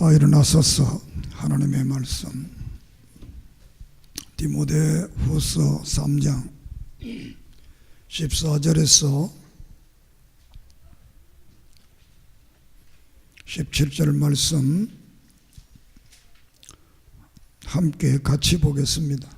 다 일어나셔서 하나님의 말씀 디모데후서 3장 14절에서 17절 말씀 함께 같이 보겠습니다.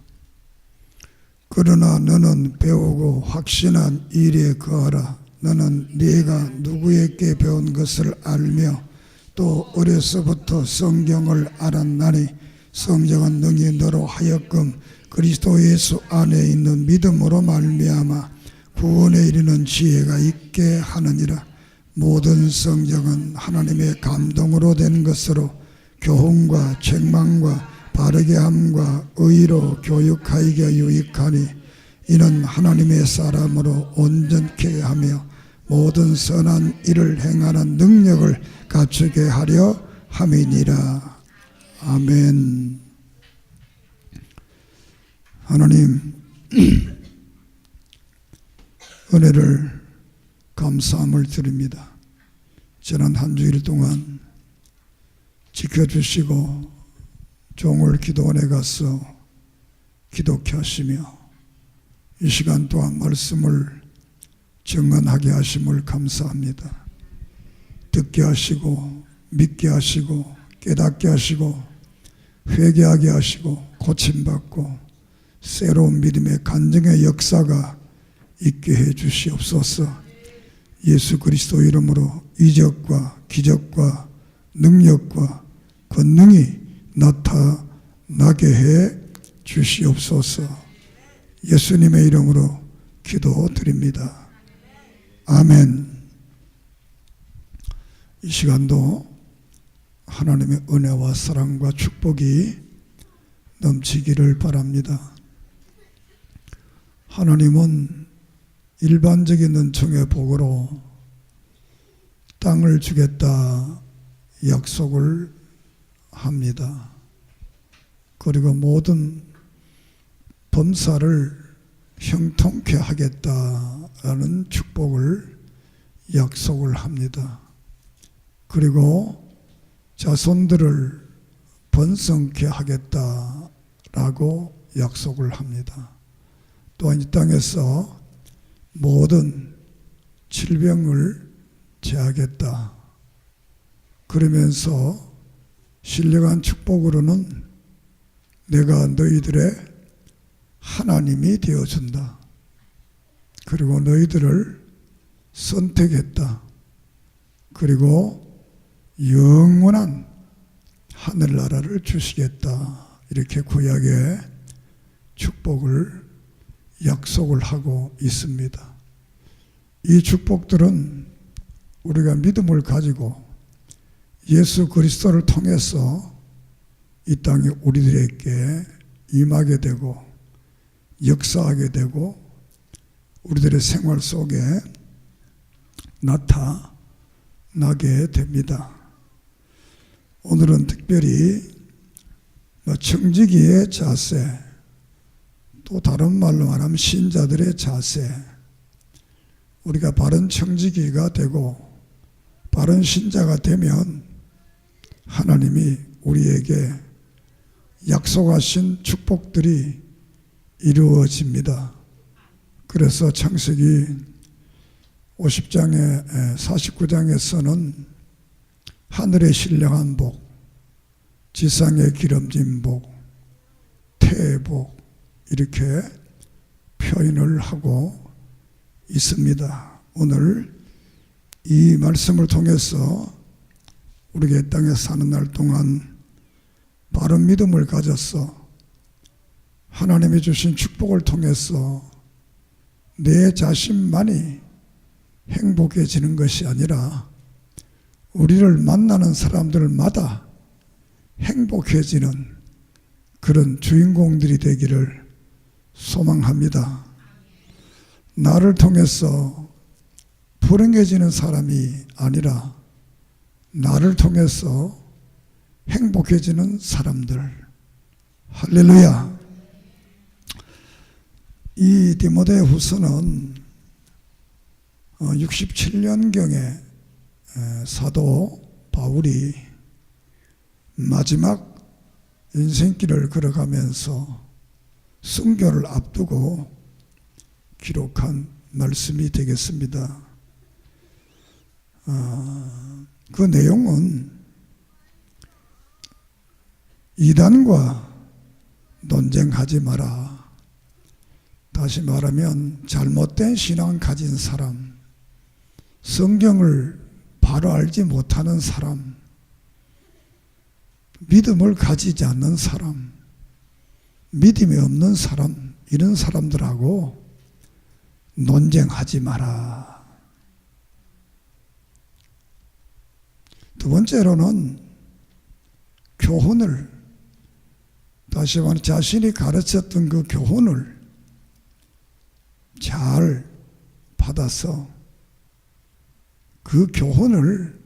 그러나 너는 배우고 확신한 일에 거하라. 너는 네가 누구에게 배운 것을 알며 또 어려서부터 성경을 알았나니 성경은 능히 너로 하여금 그리스도 예수 안에 있는 믿음으로 말미암아 구원에 이르는 지혜가 있게 하느니라. 모든 성경은 하나님의 감동으로 된 것으로 교훈과 책망과 바르게 함과 의로 교육하기가 유익하니 이는 하나님의 사람으로 온전케 하며 모든 선한 일을 행하는 능력을 갖추게 하려 함이니라. 아멘. 하나님 은혜를 감사함을 드립니다. 지난 한 주일 동안 지켜주시고 종을 기도원에 가서 기독케 하시며 이 시간 또한 말씀을 증언하게 하심을 감사합니다. 듣게 하시고 믿게 하시고 깨닫게 하시고 회개하게 하시고 고침받고 새로운 믿음의 간증의 역사가 있게 해 주시옵소서. 예수 그리스도 이름으로 이적과 기적과 능력과 권능이 나타나게 해 주시옵소서. 예수님의 이름으로 기도드립니다. 아멘. 이 시간도 하나님의 은혜와 사랑과 축복이 넘치기를 바랍니다. 하나님은 일반적인 은총의 복으로 땅을 주겠다 약속을 합니다. 그리고 모든 범사를 형통케 하겠다라는 축복을 약속을 합니다. 그리고 자손들을 번성케 하겠다라고 약속을 합니다. 또한 이 땅에서 모든 질병을 제하겠다. 그러면서 신령한 축복으로는 내가 너희들의 하나님이 되어준다. 그리고 너희들을 선택했다. 그리고 영원한 하늘나라를 주시겠다. 이렇게 구약의 축복을 약속을 하고 있습니다. 이 축복들은 우리가 믿음을 가지고 예수 그리스도를 통해서 이 땅에 우리들에게 임하게 되고 역사하게 되고 우리들의 생활 속에 나타나게 됩니다. 오늘은 특별히 청지기의 자세, 또 다른 말로 말하면 신자들의 자세, 우리가 바른 청지기가 되고 바른 신자가 되면 하나님이 우리에게 약속하신 축복들이 이루어집니다. 그래서 창세기 50장에 49장에서는 하늘의 신령한 복, 지상의 기름진 복, 태복 이렇게 표현을 하고 있습니다. 오늘 이 말씀을 통해서 우리가 이 땅에 사는 날 동안 바른 믿음을 가져서 하나님이 주신 축복을 통해서 내 자신만이 행복해지는 것이 아니라 우리를 만나는 사람들마다 행복해지는 그런 주인공들이 되기를 소망합니다. 나를 통해서 불행해지는 사람이 아니라 나를 통해서 행복해지는 사람들. 할렐루야. 이 디모데후서는 67년경에 사도 바울이 마지막 인생길을 걸어가면서 순교를 앞두고 기록한 말씀이 되겠습니다. 그 내용은 이단과 논쟁하지 마라. 다시 말하면 잘못된 신앙 가진 사람, 성경을 바로 알지 못하는 사람, 믿음을 가지지 않는 사람, 믿음이 없는 사람, 이런 사람들하고 논쟁하지 마라. 두 번째로는 교훈을, 다시 말해 자신이 가르쳤던 그 교훈을 잘 받아서 그 교훈을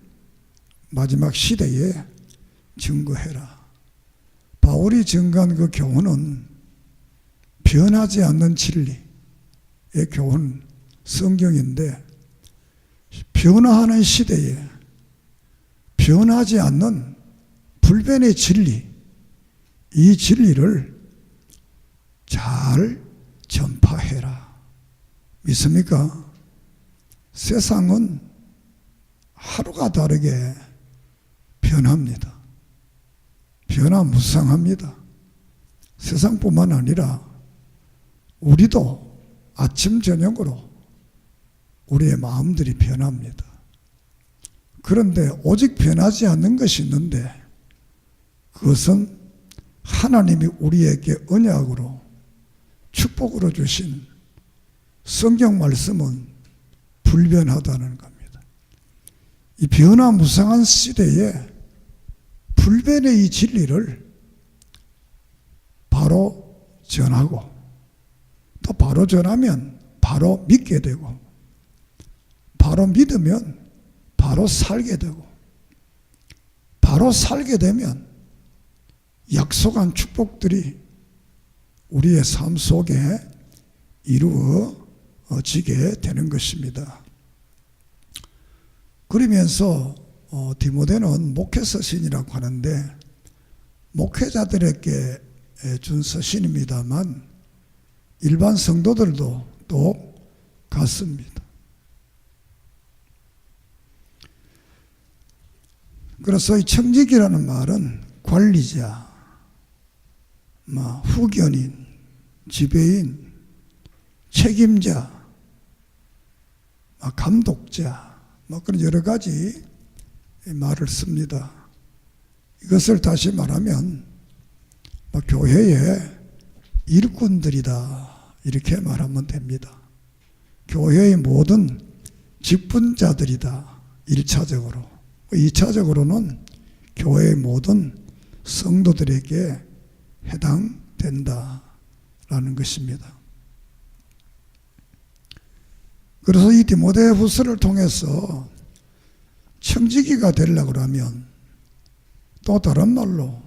마지막 시대에 증거해라. 바울이 증거한 그 교훈은 변하지 않는 진리의 교훈, 성경인데, 변화하는 시대에 변하지 않는 불변의 진리, 이 진리를 잘 전파해라. 믿습니까? 세상은 하루가 다르게 변합니다. 변화무쌍합니다. 세상뿐만 아니라 우리도 아침 저녁으로 우리의 마음들이 변합니다. 그런데 오직 변하지 않는 것이 있는데, 그것은 하나님이 우리에게 언약으로 축복으로 주신 성경 말씀은 불변하다는 겁니다. 이 변화무쌍한 시대에 불변의 이 진리를 바로 전하고, 또 바로 전하면 바로 믿게 되고, 바로 믿으면 바로 살게 되고, 바로 살게 되면 약속한 축복들이 우리의 삶 속에 이루어지게 되는 것입니다. 그러면서 디모데는 목회 서신이라고 하는데, 목회자들에게 준 서신입니다만 일반 성도들도 또 같습니다. 그래서 이 청직이라는 말은 관리자, 후견인, 지배인, 책임자, 감독자, 그런 여러 가지 말을 씁니다. 이것을 다시 말하면 교회의 일꾼들이다, 이렇게 말하면 됩니다. 교회의 모든 직분자들이다, 1차적으로. 2차적으로는 교회의 모든 성도들에게 해당된다라는 것입니다. 그래서 이 디모데 후서를 통해서 청지기가 되려고 하면, 또 다른 말로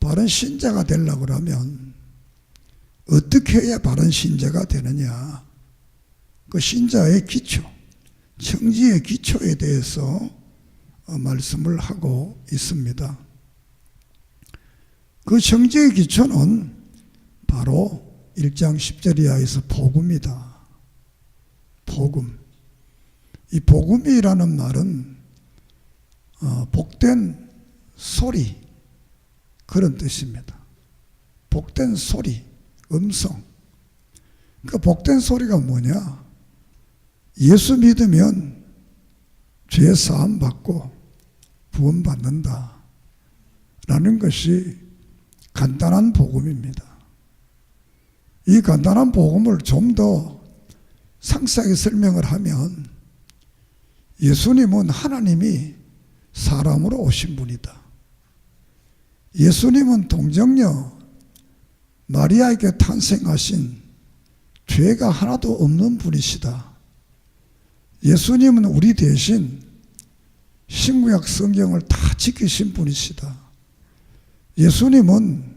바른 신자가 되려고 하면 어떻게 해야 바른 신자가 되느냐, 그 신자의 기초, 청지의 기초에 대해서 말씀을 하고 있습니다. 그 청지의 기초는 바로 1장 10절 이하에서 복음이다. 복음. 이 복음이라는 말은 복된 소리, 그런 뜻입니다. 복된 소리, 음성. 그 복된 소리가 뭐냐? 예수 믿으면 죄 사함 받고 구원 받는다 라는 것이 간단한 복음입니다. 이 간단한 복음을 좀 더 상세하게 설명을 하면, 예수님은 하나님이 사람으로 오신 분이다. 예수님은 동정녀 마리아에게 탄생하신 죄가 하나도 없는 분이시다. 예수님은 우리 대신 신구약 성경을 다 지키신 분이시다. 예수님은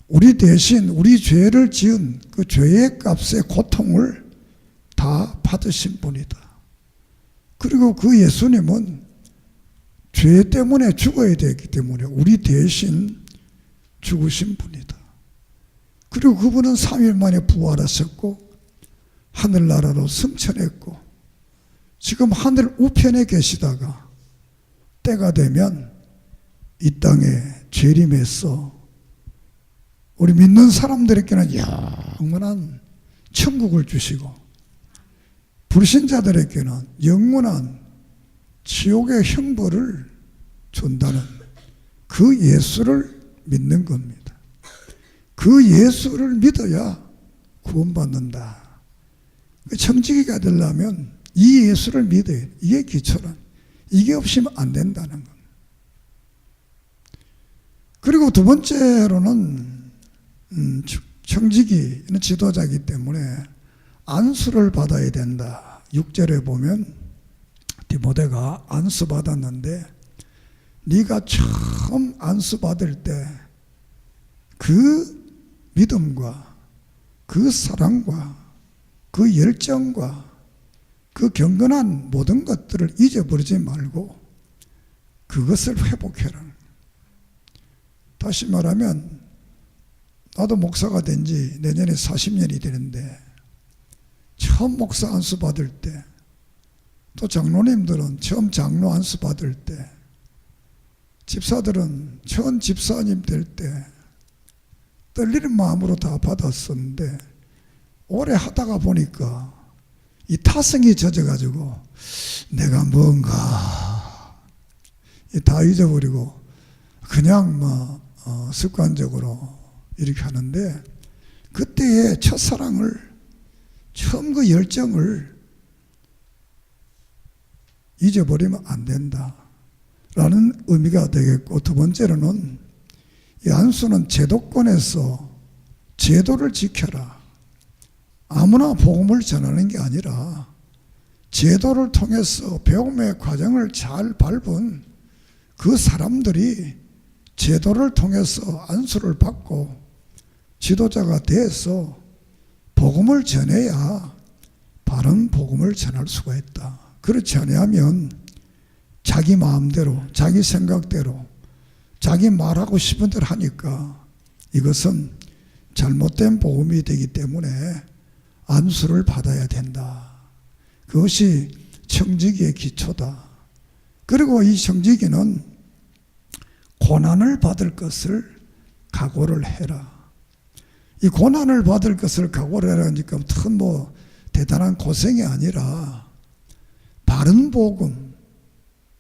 우리 대신 우리 죄를 지은 그 죄의 값의 고통을 다 받으신 분이다. 그리고 그 예수님은 죄 때문에 죽어야 되기 때문에 우리 대신 죽으신 분이다. 그리고 그분은 3일 만에 부활하셨고 하늘나라로 승천했고 지금 하늘 우편에 계시다가 때가 되면 이 땅에 재림해서 우리 믿는 사람들에게는 영원한 천국을 주시고 불신자들에게는 영원한 지옥의 형벌을 준다는 그 예수를 믿는 겁니다. 그 예수를 믿어야 구원받는다. 청지기가 되려면 이 예수를 믿어야 돼. 이게 기초란. 이게 없으면 안 된다는 겁니다. 그리고 두 번째로는 청지기는 지도자이기 때문에 안수를 받아야 된다. 6절에 보면 디모데가 안수 받았는데 네가 처음 안수 받을 때 그 믿음과 그 사랑과 그 열정과 그 경건한 모든 것들을 잊어버리지 말고 그것을 회복해라. 다시 말하면 나도 목사가 된 지 내년에 40년이 되는데 처음 목사 안수 받을 때 또 장로님들은 처음 장로 안수 받을 때 집사들은 처음 집사님 될 때 떨리는 마음으로 다 받았었는데 오래 하다가 보니까 이 타성이 젖어가지고 내가 뭔가 다 잊어버리고 그냥 습관적으로 이렇게 하는데 그때의 첫사랑을 처음 그 열정을 잊어버리면 안 된다라는 의미가 되겠고 두 번째로는 이 안수는 제도권에서 제도를 지켜라. 아무나 복음을 전하는 게 아니라 제도를 통해서 배움의 과정을 잘 밟은 그 사람들이 제도를 통해서 안수를 받고 지도자가 돼서 복음을 전해야 바른 복음을 전할 수가 있다. 그렇지 않으면 자기 마음대로 자기 생각대로 자기 말하고 싶은 대로 하니까 이것은 잘못된 복음이 되기 때문에 안수를 받아야 된다. 그것이 청지기의 기초다. 그리고 이 청지기는 고난을 받을 것을 각오를 해라. 이 고난을 받을 것을 각오를 해라니까 큰 대단한 고생이 아니라 바른 복음,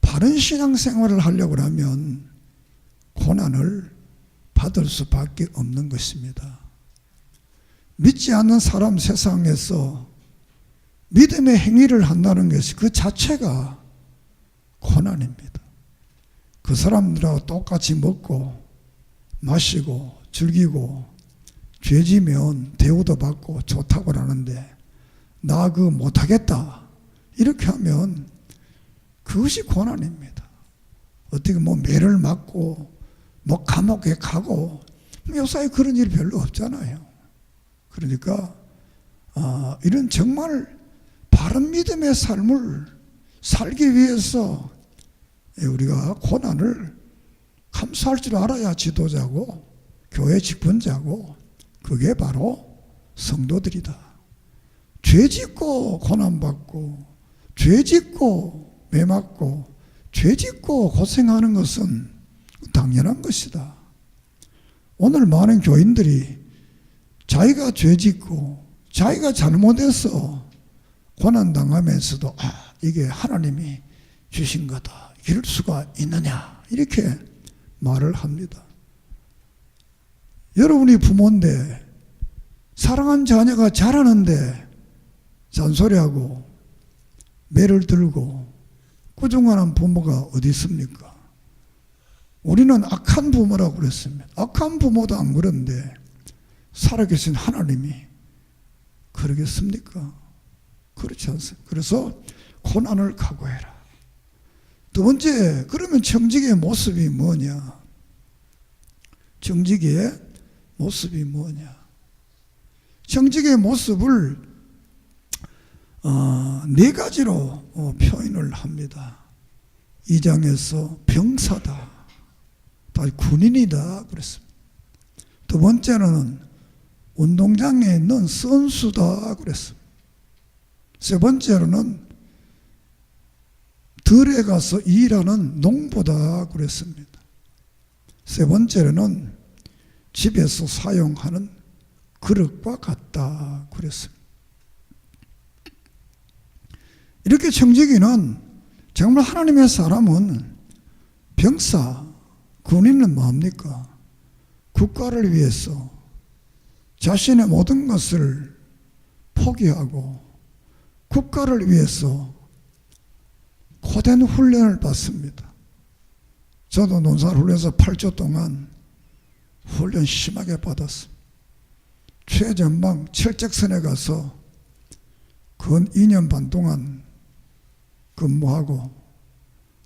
바른 신앙생활을 하려고 하면 고난을 받을 수밖에 없는 것입니다. 믿지 않는 사람 세상에서 믿음의 행위를 한다는 것이 그 자체가 고난입니다. 그 사람들하고 똑같이 먹고 마시고 즐기고 죄지면 대우도 받고 좋다고 하는데 나 그거 못하겠다 이렇게 하면 그것이 고난입니다. 어떻게 매를 맞고 감옥에 가고 요사이 그런 일이 별로 없잖아요. 그러니까 이런 정말 바른 믿음의 삶을 살기 위해서 우리가 고난을 감수할 줄 알아야 지도자고 교회 직분자고 그게 바로 성도들이다. 죄 짓고 고난받고 죄 짓고 매 맞고 죄 짓고 고생하는 것은 당연한 것이다. 오늘 많은 교인들이 자기가 죄 짓고 자기가 잘못해서 고난당하면서도 이게 하나님이 주신 거다. 이럴 수가 있느냐 이렇게 말을 합니다. 여러분이 부모인데 사랑한 자녀가 자라는데 잔소리하고 매를 들고 꾸중하는 부모가 어디 있습니까? 우리는 악한 부모라고 그랬습니다. 악한 부모도 안 그런데 살아계신 하나님이 그러겠습니까? 그렇지 않습니다. 그래서 고난을 각오해라. 두 번째, 그러면 청지기의 모습이 뭐냐? 청지기의 모습이 뭐냐? 청지기의 모습을 네 가지로 표현을 합니다. 2장에서 병사다, 다시 군인이다 그랬습니다. 두 번째로는 운동장에 있는 선수다 그랬습니다. 세 번째로는 들에 가서 일하는 농부다 그랬습니다. 세 번째로는 집에서 사용하는 그릇과 같다 그랬습니다. 이렇게 청지기는 정말 하나님의 사람은 병사, 군인은 뭡니까? 국가를 위해서 자신의 모든 것을 포기하고 국가를 위해서 고된 훈련을 받습니다. 저도 논산훈련소 8주 동안 훈련 심하게 받았습니다. 최전방 철책선에 가서 근 2년 반 동안 근무하고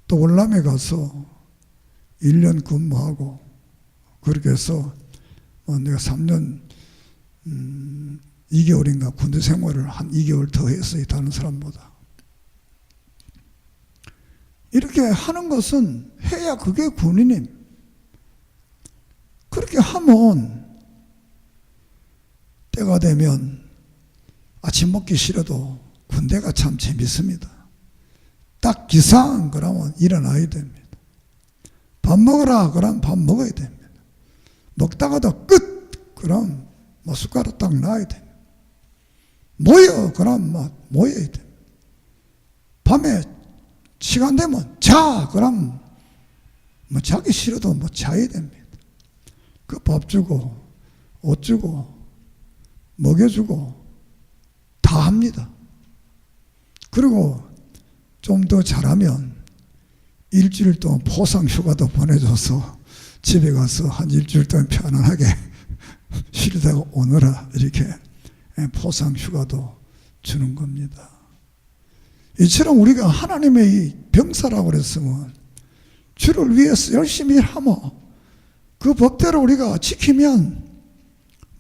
또 월남에 가서 1년 근무하고 그렇게 해서 내가 3년 2개월인가 군대 생활을 한 2개월 더 했어요. 다른 사람보다. 이렇게 하는 것은 해야 그게 군인임. 그렇게 하면 때가 되면 아침 먹기 싫어도 군대가 참 재밌습니다. 딱 기상 그러면 일어나야 됩니다. 밥 먹으라 그러면 밥 먹어야 됩니다. 먹다가도 끝 그럼 뭐 숟가락 딱 놔야 됩니다. 모여 그럼 뭐 모여야 됩니다. 밤에 시간 되면 자 그럼 뭐 자기 싫어도 뭐 자야 됩니다. 그 밥 주고 옷 주고 먹여주고 다 합니다. 그리고 좀 더 잘하면 일주일 동안 포상 휴가도 보내줘서 집에 가서 한 일주일 동안 편안하게 쉬다가 오너라 이렇게 포상 휴가도 주는 겁니다. 이처럼 우리가 하나님의 병사라고 그랬으면 주를 위해서 열심히 일하면 그 법대로 우리가 지키면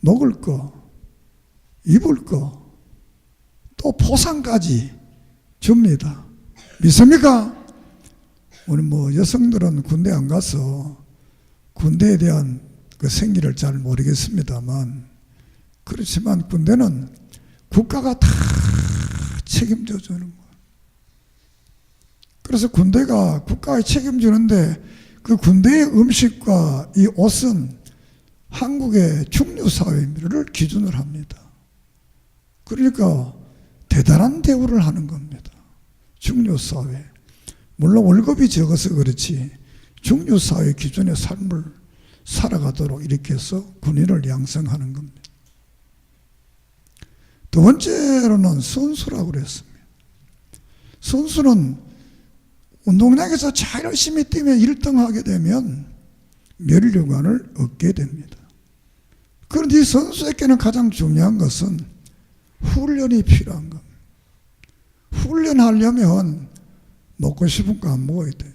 먹을 거, 입을 거, 또 포상까지 줍니다. 믿습니까? 우리 뭐 여성들은 군대 안 가서 군대에 대한 그 생리를 잘 모르겠습니다만 그렇지만 군대는 국가가 다 책임져 주는 거예요. 그래서 군대가 국가에 책임지는데 그 군대의 음식과 이 옷은 한국의 중류사회를 기준으로 합니다. 그러니까 대단한 대우를 하는 겁니다. 중류사회. 물론 월급이 적어서 그렇지 중류사회 기준의 삶을 살아가도록 이렇게 해서 군인을 양성하는 겁니다. 두 번째로는 선수라고 그랬습니다. 선수는 운동장에서 잘 열심히 뛰면 1등하게 되면 면류관을 얻게 됩니다. 그런데 이 선수에게는 가장 중요한 것은 훈련이 필요한 겁니다. 훈련하려면 먹고 싶은 거 안 먹어야 돼요.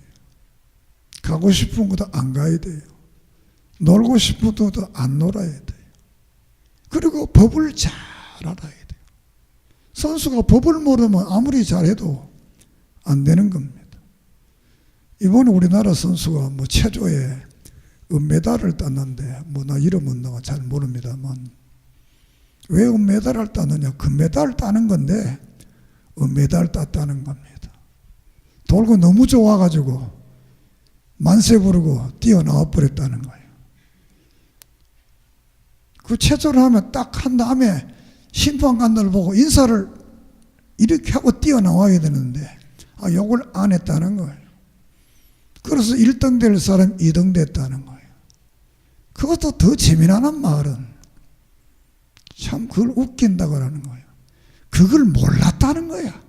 가고 싶은 것도 안 가야 돼요. 놀고 싶은 것도 안 놀아야 돼요. 그리고 법을 잘 알아야 돼요. 선수가 법을 모르면 아무리 잘해도 안 되는 겁니다. 이번에 우리나라 선수가 뭐 체조에 은메달을 땄는데 뭐 나 이름은 내가 잘 모릅니다만 왜 은메달을 따느냐? 금메달을 따는 건데 은메달 땄다는 겁니다. 돌고 너무 좋아가지고 만세 부르고 뛰어나와 버렸다는 거예요. 그 체조를 하면 딱 한 다음에 심판관들 보고 인사를 이렇게 하고 뛰어나와야 되는데 요걸 안 했다는 거예요. 그래서 1등 될 사람 2등 됐다는 거예요. 그것도 더 재미나는 말은 참 그걸 웃긴다고 하는 거예요. 그걸 몰랐다는 거야.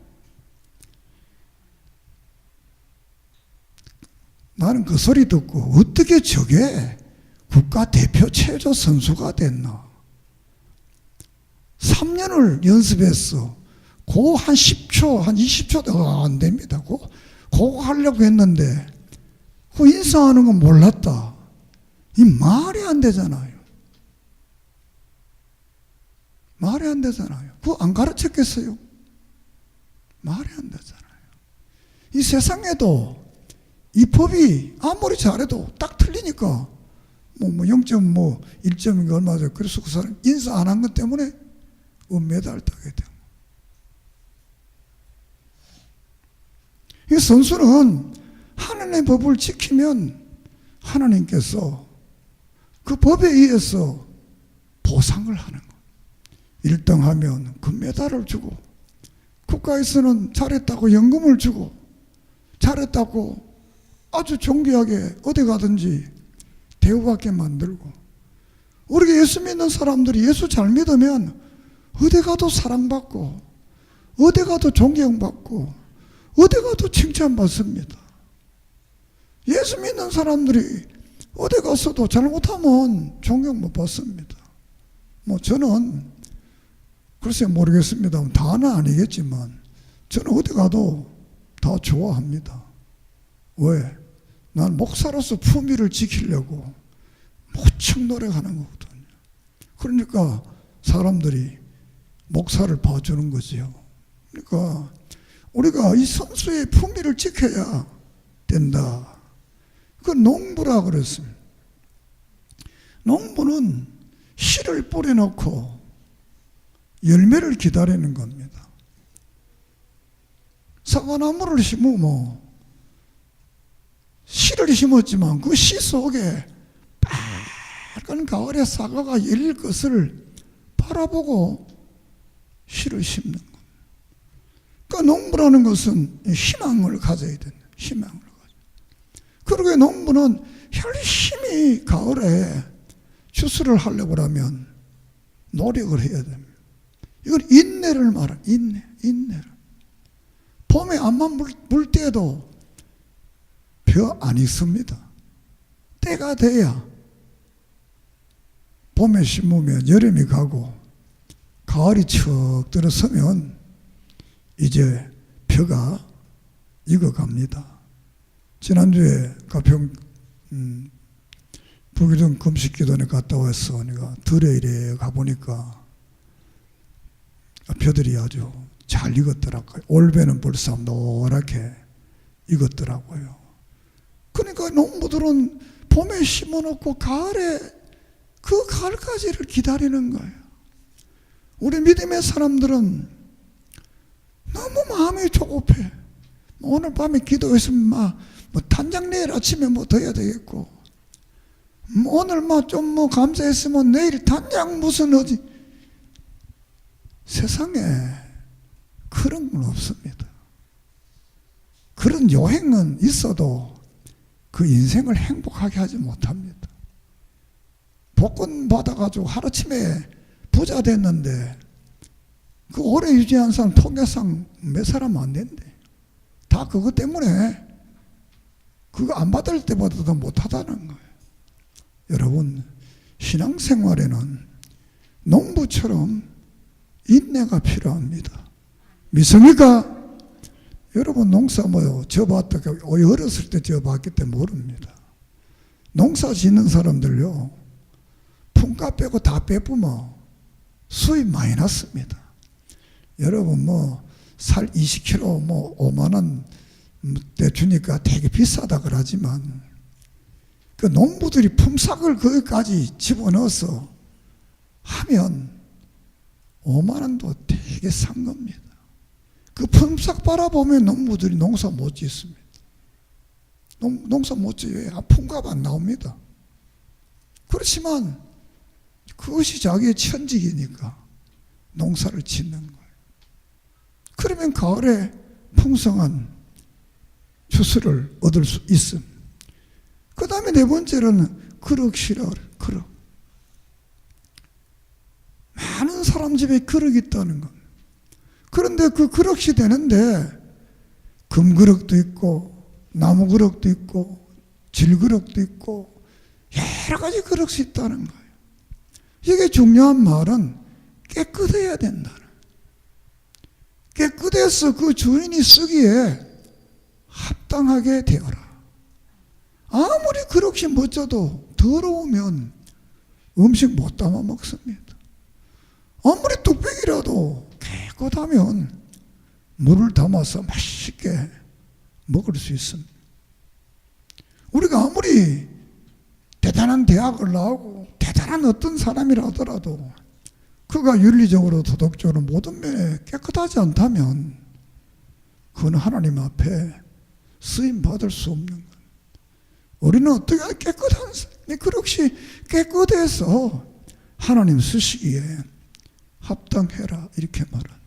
나는 그 소리 듣고 어떻게 저게 국가대표 체조 선수가 됐나. 3년을 연습했어. 그거 한 10초, 한 20초도 안 됩니다. 그거 하려고 했는데 그 인사하는 건 몰랐다. 이 말이 안 되잖아요. 말이 안 되잖아요. 그거 안 가르쳤겠어요? 말이 안 되잖아요. 이 세상에도 이 법이 아무리 잘해도 딱 틀리니까 0.1점인가 얼마 돼. 그래서 그 사람 인사 안 한 것 때문에 은메달 따게 돼. 이 선수는 하나님의 법을 지키면 하나님께서 그 법에 의해서 보상을 하는 거예요. 1등 하면 금메달을 주고, 국가에서는 잘했다고 연금을 주고, 잘했다고 아주 존귀하게 어디 가든지 대우받게 만들고, 우리 예수 믿는 사람들이 예수 잘 믿으면 어디 가도 사랑받고, 어디 가도 존경받고, 어디 가도 칭찬받습니다. 예수 믿는 사람들이 어디 가서도 잘못하면 존경 못 받습니다. 저는 글쎄 모르겠습니다. 다는 아니겠지만 저는 어디 가도 다 좋아합니다. 왜? 난 목사로서 품위를 지키려고 무척 노력하는 거거든요. 그러니까 사람들이 목사를 봐주는 거지요. 그러니까 우리가 이 선수의 품위를 지켜야 된다. 그 농부라 그랬습니다. 농부는 씨를 뿌려놓고 열매를 기다리는 겁니다. 사과나무를 심으면 씨를 심었지만 그 씨 속에 빨간 가을에 사과가 열릴 것을 바라보고 씨를 심는 겁니다. 그러니까 농부라는 것은 희망을 가져야 된다. 희망을 가져. 그러게 농부는 열심히 가을에 추수를 하려고 하면 노력을 해야 됩니다. 이건 인내를 말하는 인내를. 봄에 암만 물 때도 벼 안 익습니다. 때가 돼야 봄에 심으면 여름이 가고 가을이 척 들어서면 이제 벼가 익어갑니다. 지난주에 가평 부기동 금식기도원에 갔다 와서 내가 들에일에 가보니까 벼들이 아주 잘 익었더라고요. 올배는 벌써 노랗게 익었더라고요. 그러니까 농부들은 봄에 심어놓고 가을에 그 가을까지를 기다리는 거예요. 우리 믿음의 사람들은 너무 마음이 조급해. 오늘 밤에 기도했으면 단장 내일 아침에 더 해야 되겠고, 오늘 좀 감사했으면 내일 단장 무슨 어디. 세상에 그런 건 없습니다. 그런 요행은 있어도 그 인생을 행복하게 하지 못합니다. 복권 받아가지고 하루아침에 부자 됐는데 그 오래 유지한 사람 통계상 몇 사람 안 된대. 다 그것 때문에 그거 안 받을 때보다도 못하다는 거예요. 여러분, 신앙생활에는 농부처럼 인내가 필요합니다. 믿습니까? 여러분 농사 져봤다, 어렸을 때 져봤기 때문에 모릅니다. 농사 짓는 사람들요, 품값 빼고 다 빼보면 수입 많이 났습니다. 여러분 살 20kg 5만 원 때 주니까 되게 비싸다 그러지만 그 농부들이 품삯을 거기까지 집어넣어서 하면 5만 원도 되게 싼 겁니다. 그 품삯 바라보면 농부들이 농사 못 짓습니다. 농사 못 지어요. 품값 안 나옵니다. 그렇지만 그것이 자기의 천직이니까 농사를 짓는 거예요. 그러면 가을에 풍성한 추수를 얻을 수 있습니다. 그 다음에 네 번째로는 그릇이라 그래요. 그릇. 많은 사람 집에 그릇이 있다는 겁니다. 그런데 그 그릇이 되는데 금그릇도 있고 나무 그릇도 있고 질그릇도 있고 여러 가지 그릇이 있다는 거예요. 이게 중요한 말은 깨끗해야 된다는 거예요. 깨끗해서 그 주인이 쓰기에 합당하게 되어라. 아무리 그릇이 멋져도 더러우면 음식 못 담아 먹습니다. 아무리 뚝배기라도 깨끗하면 물을 담아서 맛있게 먹을 수 있습니다. 우리가 아무리 대단한 대학을 나오고 대단한 어떤 사람이라 하더라도 그가 윤리적으로 도덕적으로 모든 면에 깨끗하지 않다면 그건 하나님 앞에 쓰임 받을 수 없는 것. 우리는 어떻게 깨끗한 사람이 그렇게 깨끗해서 하나님 쓰시기에 합당해라 이렇게 말한.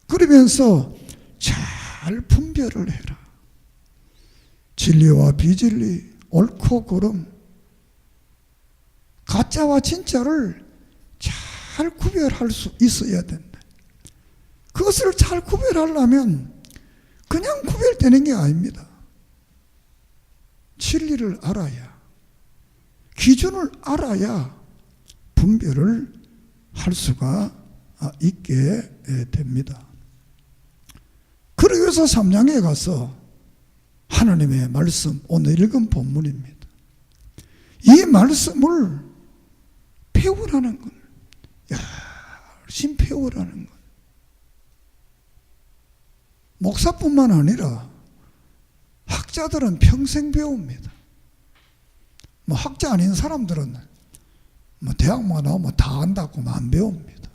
그러면서 잘 분별을 해라. 진리와 비진리, 옳고 그름, 가짜와 진짜를 잘 구별할 수 있어야 된다. 그것을 잘 구별하려면 그냥 구별되는 게 아닙니다. 진리를 알아야, 기준을 알아야 분별을 할 수가 있게 됩니다. 그러기 위해서 3장에 가서 하나님의 말씀, 오늘 읽은 본문입니다. 이 말씀을 배우라는 것, 열심히 배우라는 것. 목사뿐만 아니라 학자들은 평생 배웁니다. 뭐 학자 아닌 사람들은 뭐 대학만 나오면 다 안다고 안 배웁니다.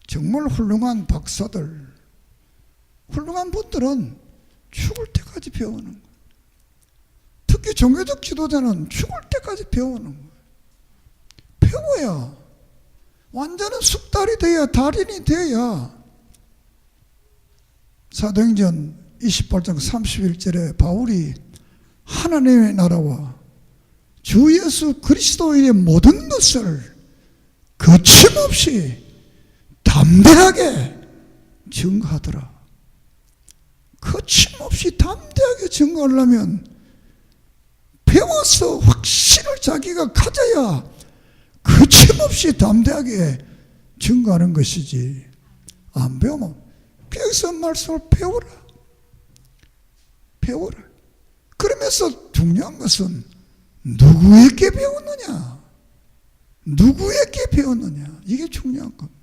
정말 훌륭한 박사들, 훌륭한 분들은 죽을 때까지 배우는 거예요. 특히 종교적 지도자는 죽을 때까지 배우는 거예요. 배워야 완전한 숙달이 돼야, 달인이 돼야. 사도행전 28장 31절에 바울이 하나님의 나라와 주 예수 그리스도의 모든 것을 거침없이 담대하게 증거하더라. 거침없이 담대하게 증거하려면 배워서 확신을 자기가 가져야 거침없이 담대하게 증거하는 것이지, 안 배우면 여기서 말씀을 배우라. 배우라. 그러면서 중요한 것은 누구에게 배웠느냐, 누구에게 배웠느냐, 이게 중요한 겁니다.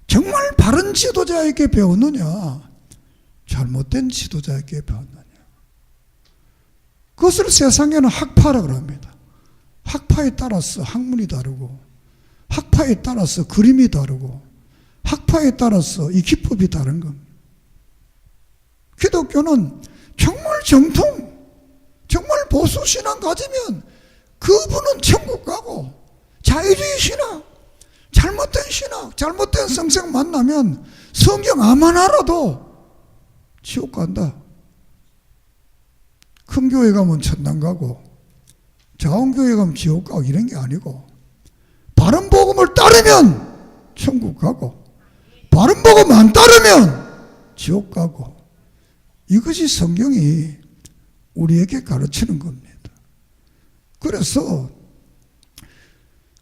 정말 바른 지도자에게 배웠느냐, 잘못된 지도자에게 배웠느냐. 그것을 세상에는 학파라고 합니다. 학파에 따라서 학문이 다르고, 학파에 따라서 그림이 다르고, 학파에 따라서 이 기법이 다른 겁니다. 기독교는 정말 정통, 정말 보수 신앙 가지면 그분은 천국 가고, 자유주의 신앙, 잘못된 신앙, 잘못된 성경 만나면 성경 아무나 알아도 지옥 간다. 큰 교회 가면 천당 가고 작은 교회 가면 지옥 가고 이런 게 아니고, 바른 복음을 따르면 천국 가고 바른 복음 안 따르면 지옥 가고, 이것이 성경이 우리에게 가르치는 겁니다. 그래서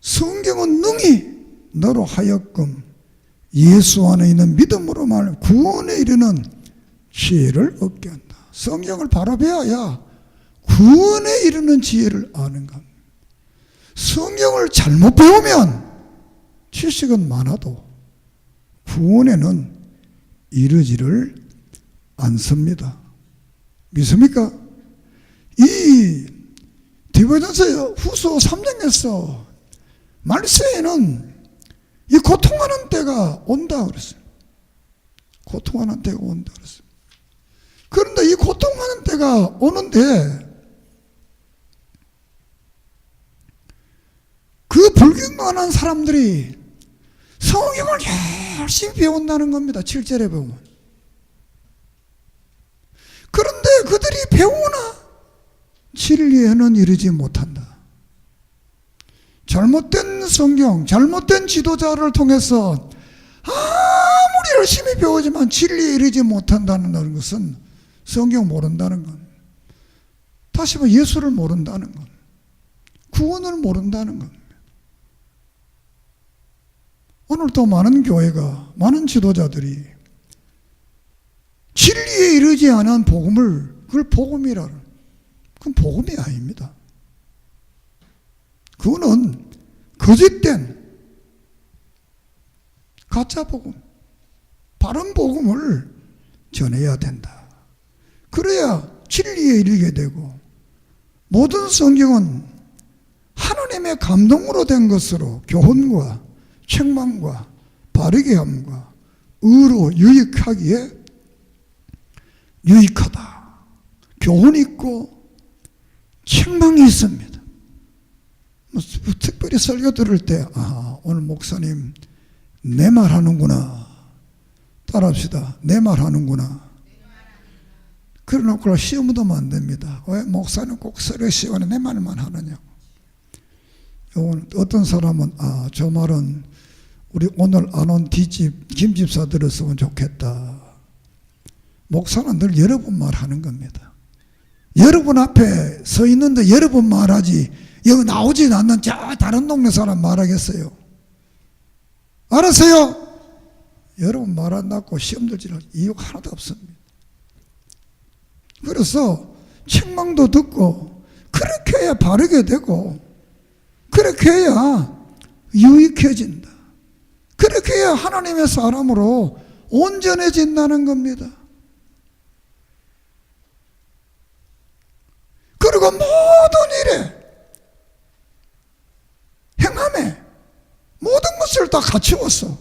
성경은 능히 너로 하여금 예수 안에 있는 믿음으로 말하면 구원에 이르는 지혜를 얻게 한다. 성경을 바로 배워야 구원에 이르는 지혜를 아는 겁니다. 성경을 잘못 배우면 지식은 많아도 구원에는 이르지를 않습니다. 믿습니까? 이 디모데전서 후서 3장에서 말세에는 이 고통하는 때가 온다 그랬어요. 고통하는 때가 온다 그랬어요. 그런데 이 고통하는 때가 오는데 그 불경건한 사람들이 성경을 열심히 배운다는 겁니다. 7절에 보면. 그런데 그들이 배우나 진리에는 이르지 못한다. 잘못된 성경, 잘못된 지도자를 통해서 아무리 열심히 배우지만 진리에 이르지 못한다는 것은 성경 모른다는 것. 다시 말해 예수를 모른다는 것. 구원을 모른다는 것. 오늘도 많은 교회가, 많은 지도자들이 진리에 이르지 않은 복음을, 그걸 복음이라, 그건 복음이 아닙니다. 그거는 거짓된 가짜 복음, 바른 복음을 전해야 된다. 그래야 진리에 이르게 되고 모든 성경은 하나님의 감동으로 된 것으로 교훈과 책망과 바르게 함과 의로 유익하기에 유익하다. 교훈이 있고 책망이 있습니다. 특별히 설교 들을 때 오늘 목사님 내 말 하는구나. 따라합시다. 내 말 하는구나. 그래놓고 시험 얻으면 안 됩니다. 왜 목사는 꼭 설교 시간에 내 말만 하느냐고. 어떤 사람은 저 말은 우리 오늘 안 온 뒷집 김집사 들었으면 좋겠다. 목사는 늘 여러분 말하는 겁니다. 여러분 앞에 서 있는데 여러분 말하지 여기 나오지 않는 저 다른 동네 사람 말하겠어요? 알았어요? 여러분 말 안 낳고 시험 들지는 이유가 하나도 없습니다. 그래서 책망도 듣고 그렇게 해야 바르게 되고 그렇게 해야 유익해진다. 그렇게 해야 하나님의 사람으로 온전해진다는 겁니다. 그리고 모든 일에 행함에 모든 것을 다 갖추어서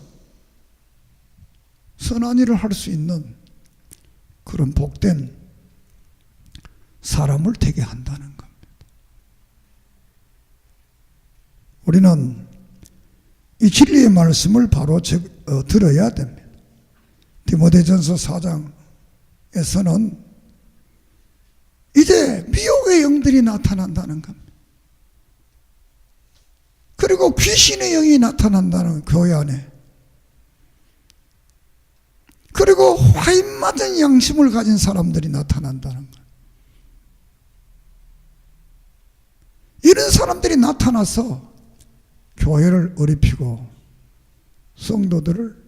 선한 일을 할 수 있는 그런 복된 사람을 되게 한다는 겁니다. 우리는 이 진리의 말씀을 바로 들어야 됩니다. 디모데전서 4장에서는 이제 미혹의 영들이 나타난다는 겁니다. 그리고 귀신의 영이 나타난다는 교회 안에. 그리고 화인맞은 양심을 가진 사람들이 나타난다는 거예요. 이런 사람들이 나타나서 교회를 어렵히고 성도들을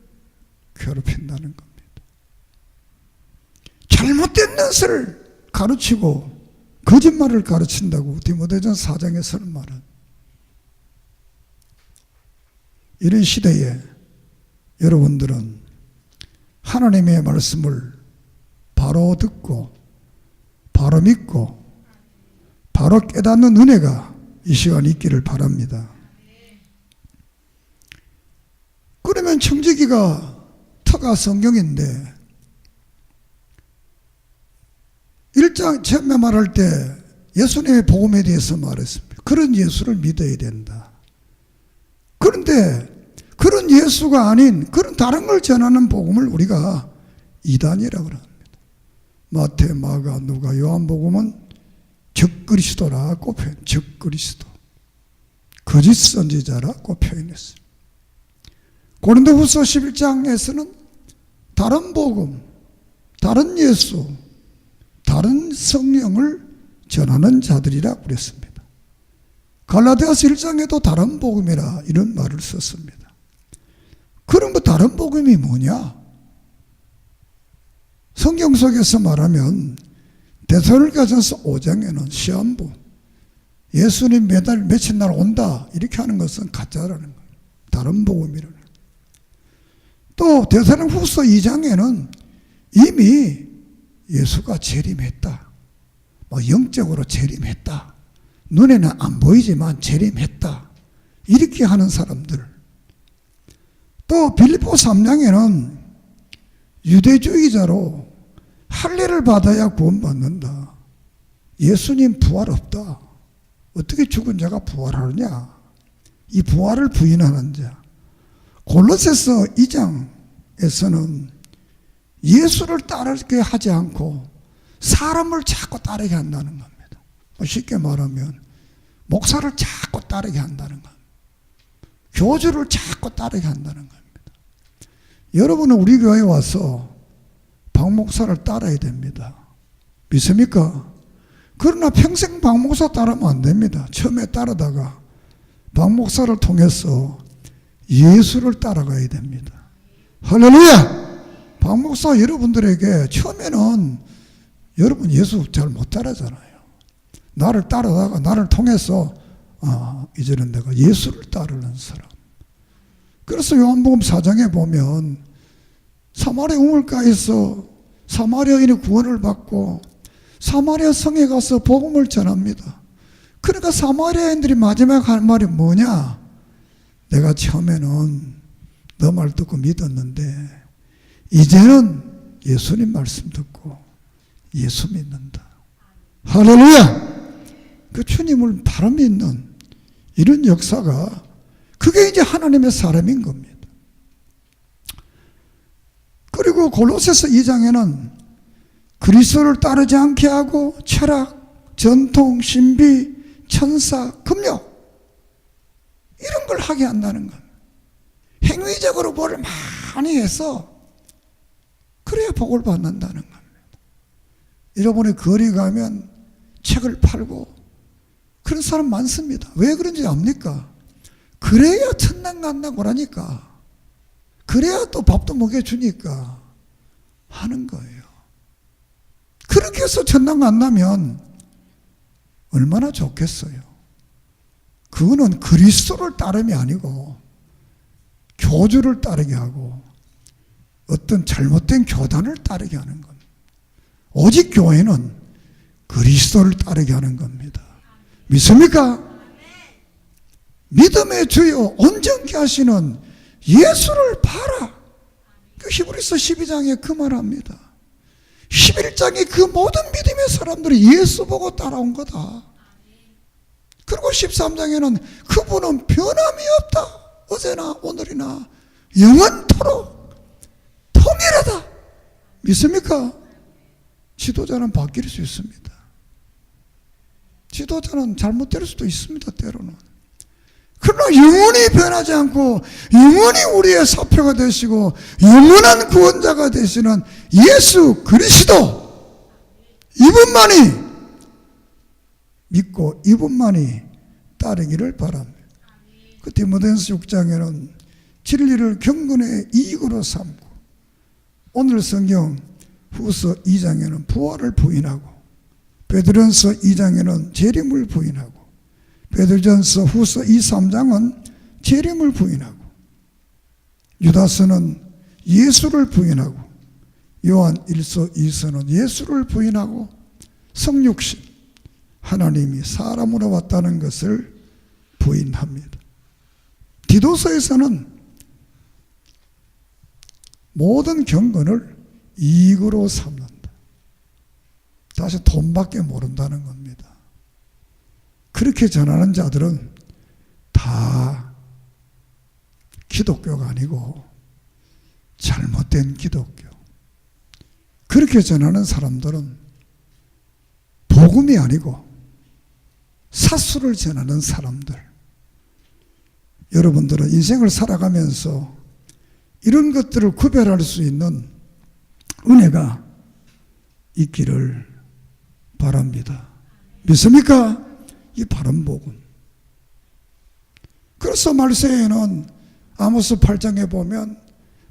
괴롭힌다는 겁니다. 잘못된 것을 가르치고 거짓말을 가르친다고 디모데전서 4장에서는 말은. 이런 시대에 여러분들은 하나님의 말씀을 바로 듣고 바로 믿고 바로 깨닫는 은혜가 이 시간 있기를 바랍니다. 그러면 청지기가 터가 성경인데 1장 처음에 말할 때 예수님의 복음에 대해서 말했습니다. 그런 예수를 믿어야 된다. 그런데 그런 예수가 아닌 그런 다른 걸 전하는 복음을 우리가 이단이라고 합니다. 마태, 마가, 누가, 요한복음은 적그리스도라고 표현, 적그리스도. 거짓 선지자라고 표현했어요. 고린도후서 11장에서는 다른 복음, 다른 예수, 다른 성령을 전하는 자들이라고 그랬습니다. 갈라디아서 1장에도 다른 복음이라 이런 말을 썼습니다. 그럼 그 다른 복음이 뭐냐? 성경 속에서 말하면 데살로니가전서 5장에는 시한부, 예수님 매달 며칠 날 온다 이렇게 하는 것은 가짜라는 거예요. 다른 복음이라는 거예요. 또 데살로니가후서 2장에는 이미 예수가 재림했다. 영적으로 재림했다. 눈에는 안 보이지만 재림했다. 이렇게 하는 사람들. 또 빌립보 3장에는 유대주의자로 할례를 받아야 구원받는다. 예수님 부활 없다. 어떻게 죽은 자가 부활하느냐? 이 부활을 부인하는 자. 골로새서 2장에서는 예수를 따르게 하지 않고 사람을 자꾸 따르게 한다는 겁니다. 쉽게 말하면 목사를 자꾸 따르게 한다는 겁니다. 교주를 자꾸 따르게 한다는 겁니다. 여러분은 우리 교회에 와서 박 목사를 따라야 됩니다. 믿습니까? 그러나 평생 박 목사 따르면 안 됩니다. 처음에 따르다가 박 목사를 통해서 예수를 따라가야 됩니다. 할렐루야! 박 목사 여러분들에게 처음에는 여러분 예수 잘 못 따르잖아요. 나를 따르다가 나를 통해서 이제는 내가 예수를 따르는 사람. 그래서 요한복음 4장에 보면 사마리아 우물가에서 사마리아인의 구원을 받고 사마리아 성에 가서 복음을 전합니다. 그러니까 사마리아인들이 마지막에 할 말이 뭐냐? 내가 처음에는 너 말 듣고 믿었는데 이제는 예수님 말씀 듣고 예수 믿는다. 할렐루야! 그 주님을 바로 믿는 이런 역사가, 그게 이제 하나님의 사람인 겁니다. 그리고 골로새서 2장에는 그리스도를 따르지 않게 하고 철학, 전통, 신비, 천사, 금욕 이런 걸 하게 한다는 겁니다. 행위적으로 뭘 많이 해서 그래야 복을 받는다는 겁니다. 여러분이 거리 가면 책을 팔고 그런 사람 많습니다. 왜 그런지 압니까? 그래야 천당 간다고 하니까, 그래야 또 밥도 먹여주니까 하는 거예요. 그렇게 해서 천당 간다면 얼마나 좋겠어요. 그거는 그리스도를 따름이 아니고 교주를 따르게 하고 어떤 잘못된 교단을 따르게 하는 겁니다. 오직 교회는 그리스도를 따르게 하는 겁니다. 믿습니까? 믿음의 주요 온전케 하시는 예수를 봐라. 히브리서 12장에 그 말합니다. 11장에 그 모든 믿음의 사람들이 예수 보고 따라온 거다. 그리고 13장에는 그분은 변함이 없다. 어제나 오늘이나 영원토록 통일하다. 믿습니까? 지도자는 바뀔 수 있습니다. 지도자는 잘못될 수도 있습니다. 때로는. 그러나 영원히 변하지 않고 영원히 우리의 사표가 되시고 영원한 구원자가 되시는 예수 그리스도, 이분만이 믿고 이분만이 따르기를 바랍니다. 그 디모데전서 6장에는 진리를 경건의 이익으로 삼고, 오늘 성경 후서 2장에는 부활을 부인하고, 베드로전서 2장에는 재림을 부인하고, 베드로전서 후서 2, 3장은 재림을 부인하고, 유다서는 예수를 부인하고, 요한 1서 2서는 예수를 부인하고, 성육신 하나님이 사람으로 왔다는 것을 부인합니다. 디도서에서는 모든 경건을 이익으로 삼는다. 다시 돈밖에 모른다는 겁니다. 그렇게 전하는 자들은 다 기독교가 아니고 잘못된 기독교. 그렇게 전하는 사람들은 복음이 아니고 사수를 전하는 사람들. 여러분들은 인생을 살아가면서 이런 것들을 구별할 수 있는 은혜가 있기를 바랍니다. 믿습니까? 이 바른 복음. 그래서 말세에는 아모스 8장에 보면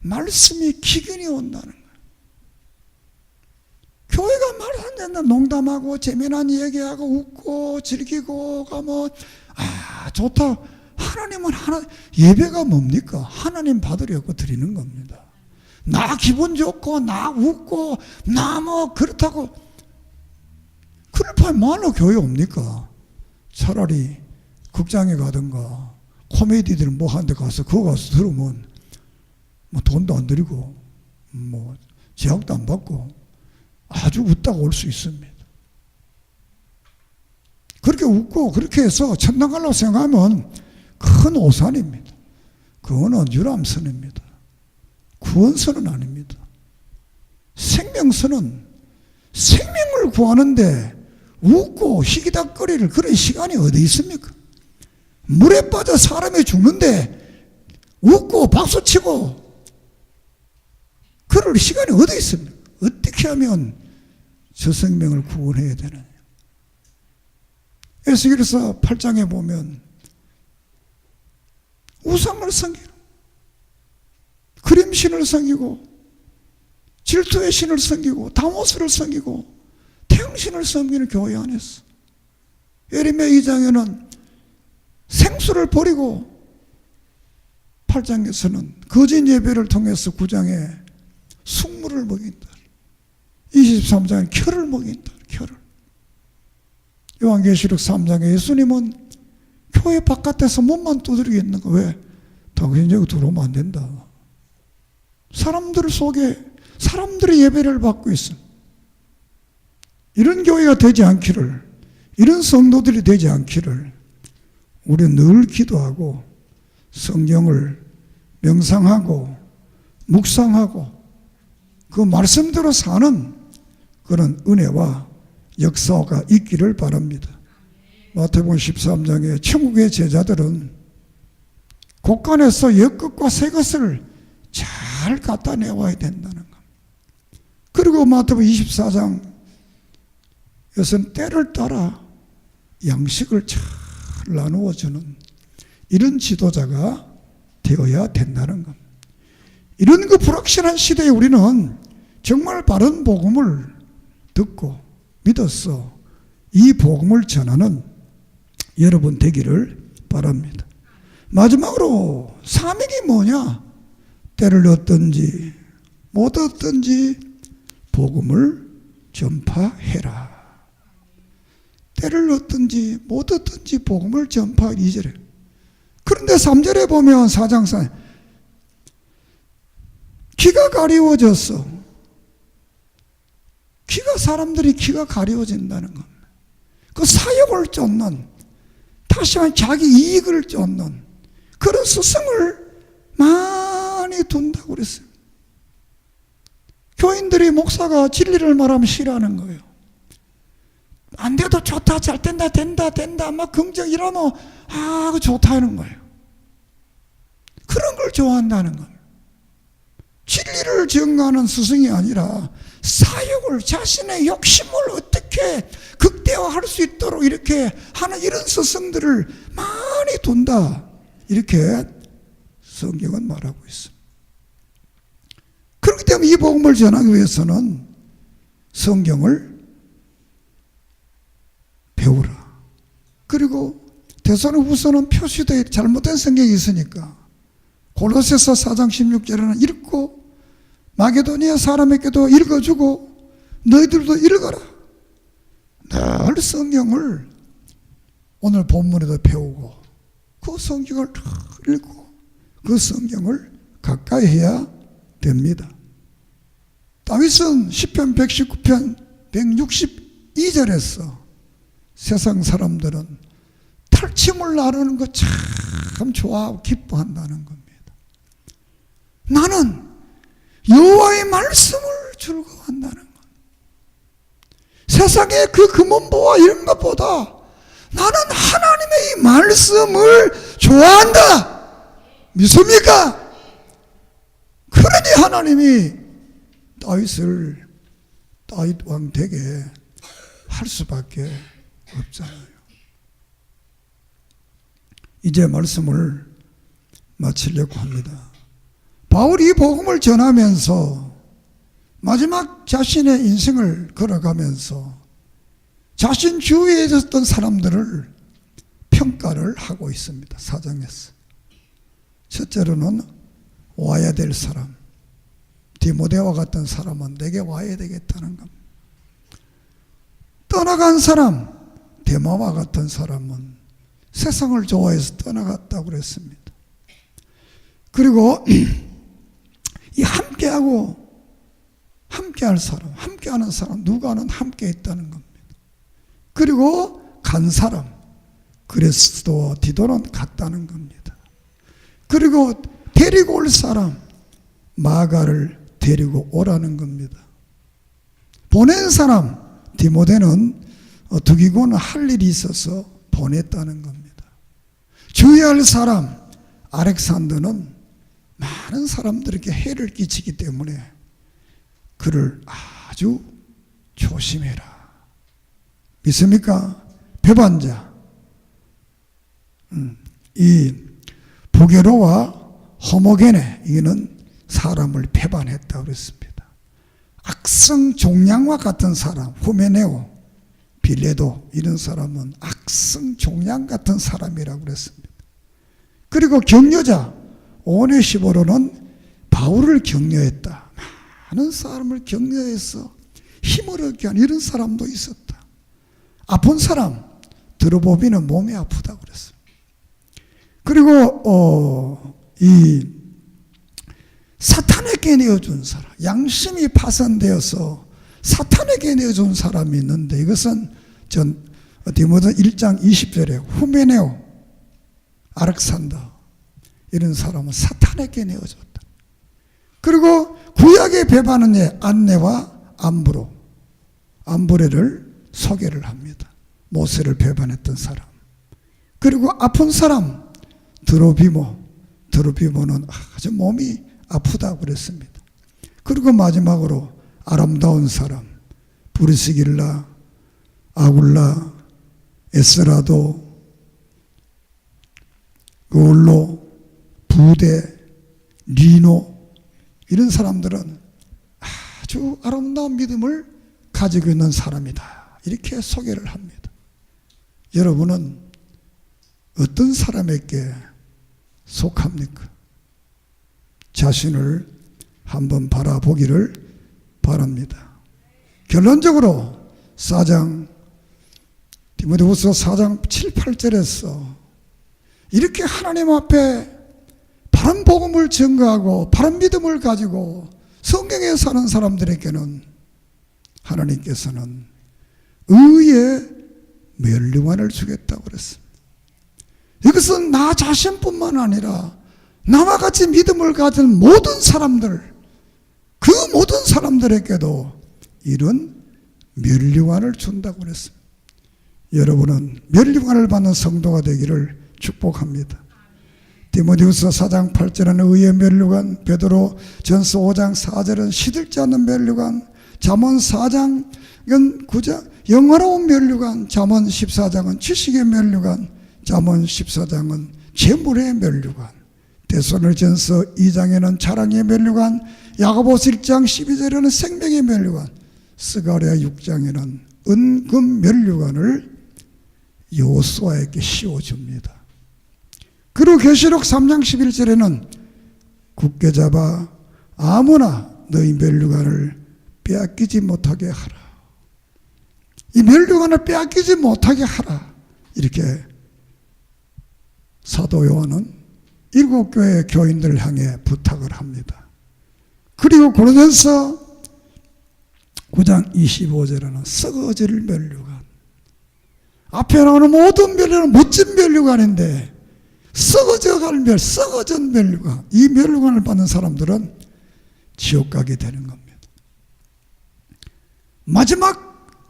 말씀이 기근이 온다는 거예요. 교회가 말 안 되는 농담하고 재미난 얘기하고 웃고 즐기고 가면 좋다. 하나님은 예배가 뭡니까? 하나님 받으려고 드리는 겁니다. 나 기분 좋고 나 웃고 나 뭐 그렇다고 그럴 바에 뭐하러 교회 옵니까? 차라리 극장에 가든가 코미디들 뭐 하는 데 가서 그거 가서 들으면 뭐 돈도 안 들이고 뭐 제약도 안 받고 아주 웃다가 올 수 있습니다. 그렇게 웃고 그렇게 해서 천당 가려고 생각하면 큰 오산입니다. 그거는 유람선입니다. 구원선은 아닙니다. 생명선은 생명을 구하는데 웃고 희기닥거릴 그런 시간이 어디 있습니까? 물에 빠져 사람이 죽는데 웃고 박수치고 그럴 시간이 어디 있습니까? 어떻게 하면 저 생명을 구원해야 되느냐? 에스겔서 8장에 보면 우상을 섬기고 그림신을 섬기고 질투의 신을 섬기고 다모스를 섬기고 태양신을 섬기는 교회 안에서, 예레미야 2장에는 생수를 버리고 8장에서는 거짓 예배를 통해서 9장에 숙물을 먹인다. 23장에 켜를 먹인다. 혀를. 요한계시록 3장에 예수님은 교회 바깥에서 몸만 두드리겠는 거. 왜? 당신 여기 들어오면 안 된다. 사람들 속에 사람들의 예배를 받고 있어. 이런 교회가 되지 않기를, 이런 성도들이 되지 않기를 우리는 늘 기도하고 성경을 명상하고 묵상하고 그 말씀대로 사는 그런 은혜와 역사가 있기를 바랍니다. 마태복음 13장에 천국의 제자들은 곳간에서 옛것과 새것을 잘 갖다 내와야 된다는 것. 그리고 마태복음 24장에서는 때를 따라 양식을 잘 나누어주는 이런 지도자가 되어야 된다는 것. 이런 그 불확실한 시대에 우리는 정말 바른 복음을 듣고 믿어서 이 복음을 전하는 여러분 되기를 바랍니다. 마지막으로 사명이 뭐냐? 때를 얻든지 못 얻든지 복음을 전파해라. 때를 얻든지 못 얻든지 복음을 전파. 2절에. 그런데 3절에 보면 4장 귀가 가리워졌어. 사람들이 귀가 가리워진다는 겁니다. 그 사역을 쫓는, 다시 말해 자기 이익을 쫓는 그런 스승을 많이 둔다고 그랬어요. 교인들이 목사가 진리를 말하면 싫어하는 거예요. 안 돼도 좋다, 잘 된다, 된다 막 긍정 이러면 그 좋다 하는 거예요. 그런 걸 좋아한다는 겁니다. 진리를 증거하는 스승이 아니라 사역을, 자신의 욕심을 어떻게 극대화할 수 있도록 이렇게 하는 이런 스승들을 많이 둔다, 이렇게 성경은 말하고 있습니다. 그렇기 때문에 이 복음을 전하기 위해서는 성경을 배우라. 그리고 데살로니가후서는 표시되어 잘못된 성경이 있으니까 골로새서 4장 16절에는 읽고 마게도니아 사람에게도 읽어주고 너희들도 읽어라. 늘 성경을 오늘 본문에도 배우고 그 성경을 읽고 그 성경을 가까이 해야 됩니다. 다윗은 시편 119편 162절에서 세상 사람들은 탈취물 나누는 거 참 좋아하고 기뻐한다는 겁니다. 나는 여호와의 말씀을 즐거워한다는 것. 세상의 그 금은보화 이런 것보다 나는 하나님의 이 말씀을 좋아한다. 믿습니까? 그러니 하나님이 다윗 왕 되게 할 수밖에 없잖아요. 이제 말씀을 마치려고 합니다. 바울이 복음을 전하면서 마지막 자신의 인생을 걸어가면서 자신 주위에 있었던 사람들을 평가를 하고 있습니다. 4장에서. 첫째로는 와야 될 사람, 디모데와 같은 사람은 내게 와야 되겠다는 겁니다. 떠나간 사람, 데마와 같은 사람은 세상을 좋아해서 떠나갔다고 그랬습니다. 그리고 이 함께할 사람, 함께하는 사람, 누가는 함께 있다는 겁니다. 그리고 간 사람, 그리스도와 디도는 같다는 겁니다. 그리고 데리고 올 사람, 마가를 데리고 오라는 겁니다. 보낸 사람, 디모데는 두기고는 할 일이 있어서 보냈다는 겁니다. 주의할 사람, 알렉산더는 많은 사람들에게 해를 끼치기 때문에 그를 아주 조심해라. 믿습니까? 배반자. 이 부게로와 호모게네, 이거는 사람을 배반했다고 그랬습니다. 악성 종양과 같은 사람, 후메네오, 빌레도, 이런 사람은 악성 종양 같은 사람이라고 그랬습니다. 그리고 격려자 오네시모로는 바울을 격려했다. 많은 사람을 격려해서 힘을 얻게 하는 이런 사람도 있었다. 아픈 사람 들어보면 몸이 아프다고 그랬어요. 그리고 이 사탄에게 내어준 사람, 양심이 파손되어서 사탄에게 내어준 사람이 있는데, 이것은 디모데 1장 20절에 후메네오, 아렉산더, 이런 사람은 사탄에게 내어줬다. 그리고 구약의 배반은 안네와 암브레를 소개를 합니다. 모세를 배반했던 사람. 그리고 아픈 사람 드로비모는 아주 몸이 아프다고 그랬습니다. 그리고 마지막으로 아름다운 사람 브리스길라, 아굴라, 에스라도, 올로, 부데, 리노, 이런 사람들은 아주 아름다운 믿음을 가지고 있는 사람이다, 이렇게 소개를 합니다. 여러분은 어떤 사람에게 속합니까? 자신을 한번 바라보기를 바랍니다. 결론적으로 디모데후서 4장 7, 8절에서 이렇게 하나님 앞에 바른 복음을 증거하고 바른 믿음을 가지고 성경에 사는 사람들에게는 하나님께서는 의의 면류관을 주겠다고 그랬습니다. 이것은 나 자신뿐만 아니라 나와 같이 믿음을 가진 모든 사람들, 그 모든 사람들에게도 이런 면류관을 준다고 그랬습니다. 여러분은 면류관을 받는 성도가 되기를 축복합니다. 디모데후서 4장 8절은 의의 면류관, 베드로 전서 5장 4절은 시들지 않는 면류관, 잠언 4장은 9장 영화로운 면류관, 잠언 14장은 지식의 면류관, 잠언 14장은 재물의 면류관, 데살로니가전서 2장에는 자랑의 면류관, 야고보서 1장 12절에는 생명의 면류관, 스가랴 6장에는 은금 면류관을 여호수아에게 씌워줍니다. 그리고 계시록 3장 11절에는 굳게 잡아 아무나 너희 면류관을 빼앗기지 못하게 하라. 이 면류관을 빼앗기지 못하게 하라, 이렇게 사도 요한은 7교회의 교인들을 향해 부탁을 합니다. 그리고 고린도전서 9장 25절에는 썩어질 면류관, 앞에 나오는 모든 면류관은 멋진 면류관인데 썩어져갈 썩어진 면류관, 이 면류관을 받는 사람들은 지옥 가게 되는 겁니다. 마지막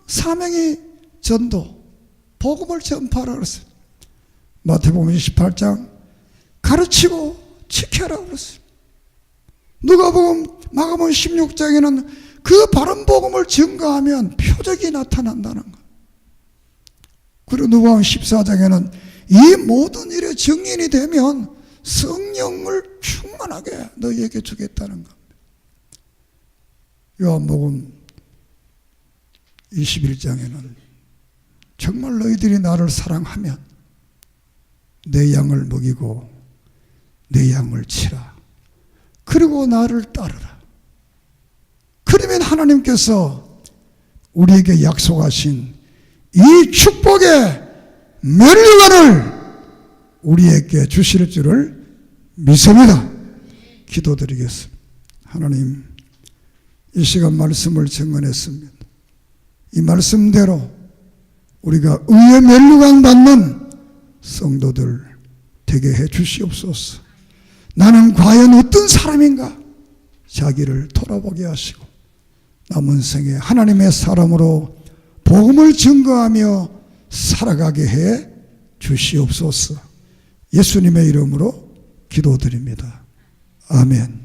사명이 전도, 복음을 전파하라 그랬어요. 마태복음 28장 가르치고 지켜라 그랬어요. 누가복음, 마가복음 16장에는 그 바른 복음을 증거하면 표적이 나타난다는 것. 그리고 누가복음 14장에는 이 모든 일의 증인이 되면 성령을 충만하게 너희에게 주겠다는 겁니다. 요한복음 21장에는 정말 너희들이 나를 사랑하면 내 양을 먹이고 내 양을 치라. 그리고 나를 따르라. 그러면 하나님께서 우리에게 약속하신 이 축복의 면류관을 우리에게 주실 줄을 믿습니다. 기도드리겠습니다. 하나님, 이 시간 말씀을 증언했습니다. 이 말씀대로 우리가 의의 면류관 받는 성도들 되게 해 주시옵소서. 나는 과연 어떤 사람인가? 자기를 돌아보게 하시고 남은 생에 하나님의 사람으로 복음을 증거하며 살아가게 해 주시옵소서. 예수님의 이름으로 기도드립니다. 아멘.